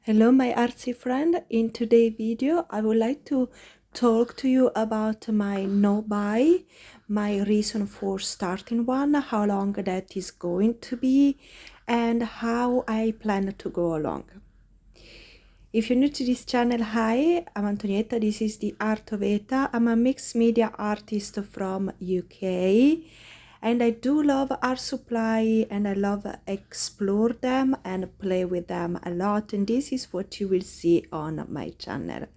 Hello my artsy friend. In today's video I would like to talk to you about my no buy, my reason for starting one, how long that is going to be, and how I plan to go along. If you're new to this channel, hi, I'm Antonietta. This is the Art of Etta. I'm a mixed media artist from UK, and I do love art supply and I love explore them and play with them a lot, and this is what you will see on my channel.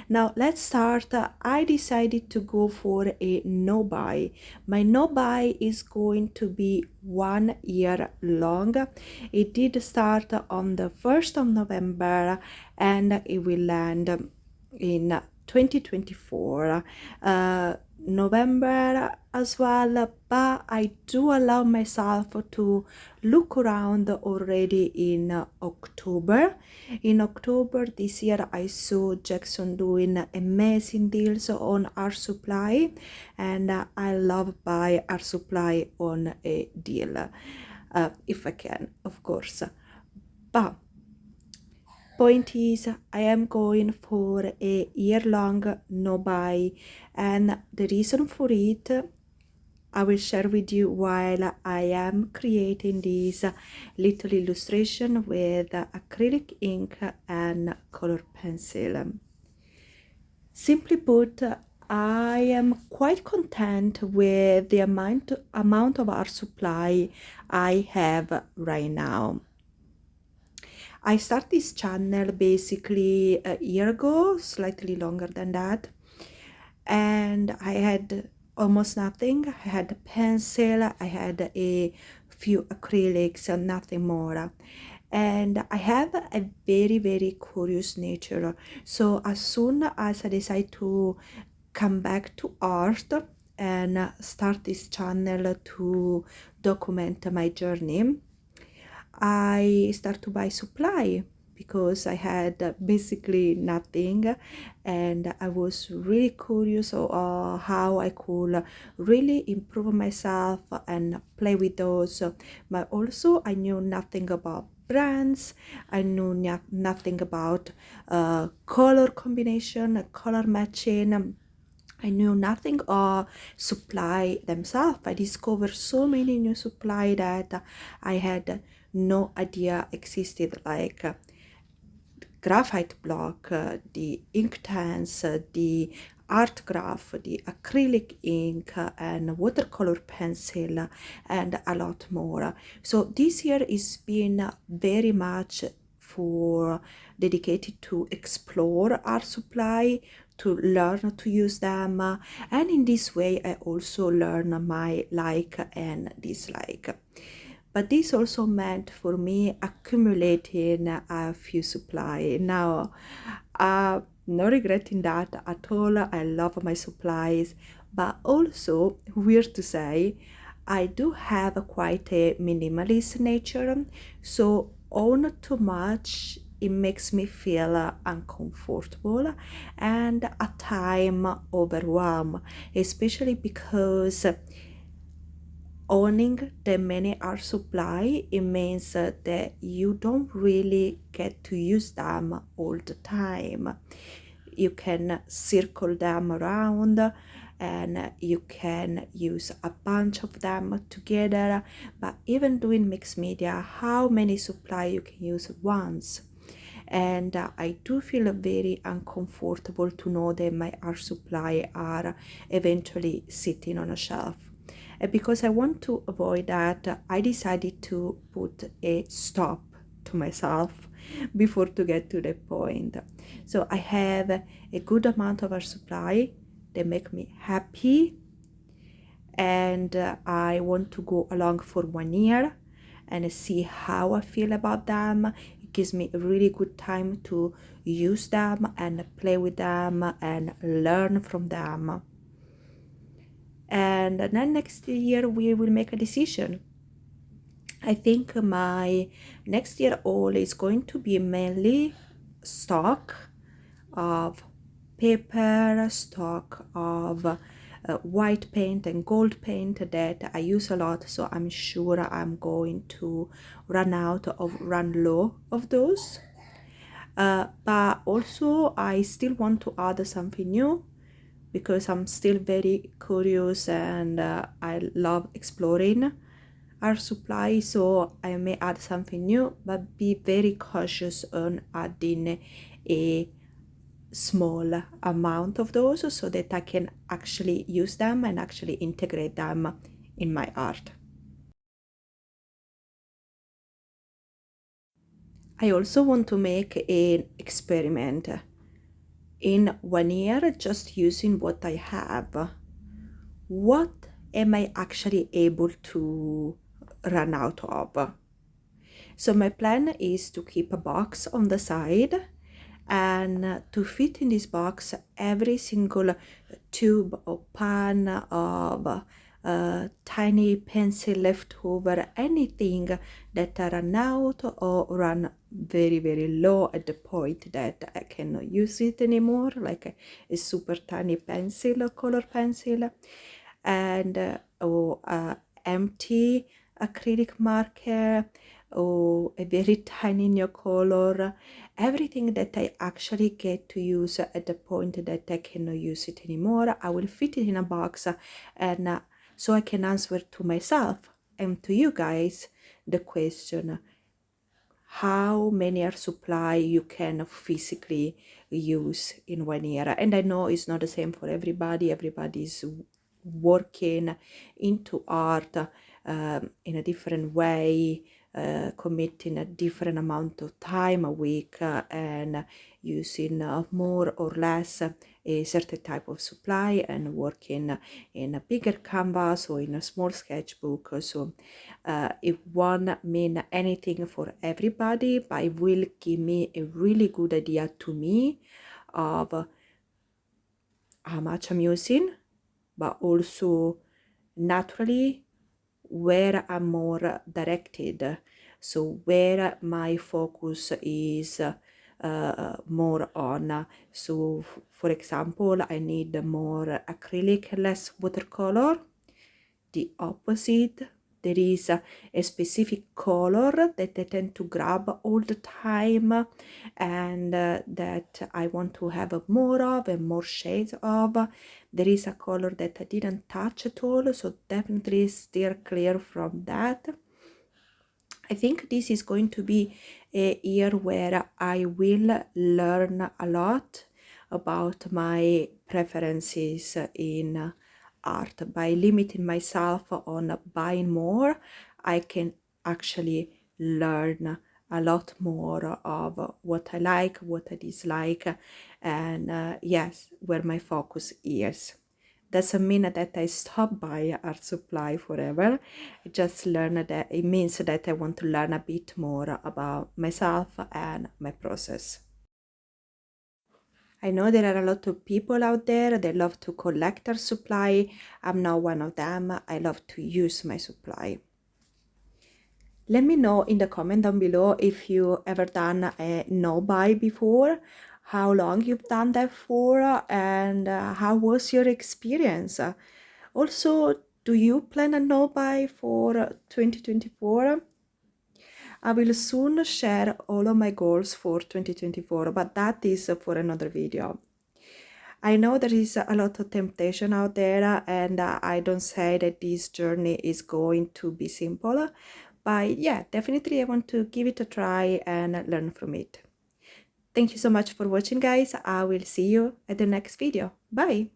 Now let's start. I decided to go for a no buy. My no buy is going to be 1 year long. It did start on the 1st of November and it will end in 2024 November as well, but I do allow myself to look around already in October. In October this year I saw Jackson doing amazing deals on art supply, and I love buy art supply on a deal if I can, of course. But point is, I am going for a year-long no buy, and the reason for it I will share with you while I am creating this little illustration with acrylic ink and color pencil. Simply put, I am quite content with the amount of art supply I have right now. I started this channel basically a year ago, slightly longer than that, and I had almost nothing. I had a pencil, I had a few acrylics and nothing more. And I have a very curious nature, so as soon as I decide to come back to art and start this channel to document my journey, I start to buy supply because I had basically nothing, and I was really curious how I could really improve myself and play with those. But also I knew nothing about brands, I knew nothing about color combination, color matching. I knew nothing of supply themselves. I discovered so many new supply that I had no idea existed, like graphite block, the ink tanks, the art graph, the acrylic ink, and watercolor pencil, and a lot more. So this year is been very much for dedicated to explore art supply, to learn to use them, and in this way I also learn my like and dislike. But this also meant for me accumulating a few supply. Now, not regretting that at all. I love my supplies, but also, weird to say, I do have quite a minimalist nature, so own too much, it makes me feel uncomfortable and at time overwhelmed, especially because owning the many art supply, it means that you don't really get to use them all the time. You can circle them around and you can use a bunch of them together, but even doing mixed media, how many supply you can use at once? And I do feel very uncomfortable to know that my art supply are eventually sitting on a shelf. And because I want to avoid that, I decided to put a stop to myself before to get to the point. So I have a good amount of art supply. They make me happy, and I want to go along for 1 year and see how I feel about them. It gives me a really good time to use them and play with them and learn from them. And then next year we will make a decision. I think my next year all is going to be mainly stock of paper, stock of white paint and gold paint that I use a lot, so I'm sure I'm going to run low of those. But also I still want to add something new because I'm still very curious and I love exploring our supply, so I may add something new, but be very cautious on adding a small amount of those so that I can actually use them and actually integrate them in my art. I also want to make an experiment in 1 year, just using what I have. What am I actually able to run out of? So my plan is to keep a box on the side and to fit in this box every single tube or pan of tiny pencil leftover, anything that I run out or run very low at the point that I cannot use it anymore, like a super tiny pencil, color pencil, and or empty acrylic marker or a very tiny new color, everything that I actually get to use at the point that I cannot use it anymore, I will fit it in a box, and so I can answer to myself and to you guys the question, how many art supply you can physically use in 1 year. And I know it's not the same for everybody. Everybody's working into art in a different way, committing a different amount of time a week, and using more or less a certain type of supply, and working in a bigger canvas or in a small sketchbook. So it won't mean anything for everybody, but it will give me a really good idea to me of how much I'm using, but also naturally where I'm more directed, so where my focus is more on. So for example, I need more acrylic, less watercolor. The opposite, there is a specific color that I tend to grab all the time, and that I want to have more of and more shades of. There is a color that I didn't touch at all, so definitely steer clear from that. I think this is going to be a year where I will learn a lot about my preferences in art. By limiting myself on buying more, I can actually learn a lot more of what I like, what I dislike, and yes, where my focus is. Doesn't mean that I stop by art supply forever. I just learn that it means that I want to learn a bit more about myself and my process. I know there are a lot of people out there that love to collect art supply. I'm not one of them. I love to use my supply. Let me know in the comment down below if you ever done a no buy before, how long you've done that for, and how was your experience. Also, do you plan a no buy for 2024? I will soon share all of my goals for 2024, but that is for another video. I know there is a lot of temptation out there, and I don't say that this journey is going to be simple, but yeah, definitely I want to give it a try and learn from it. Thank you so much for watching, guys. I will see you at the next video. Bye!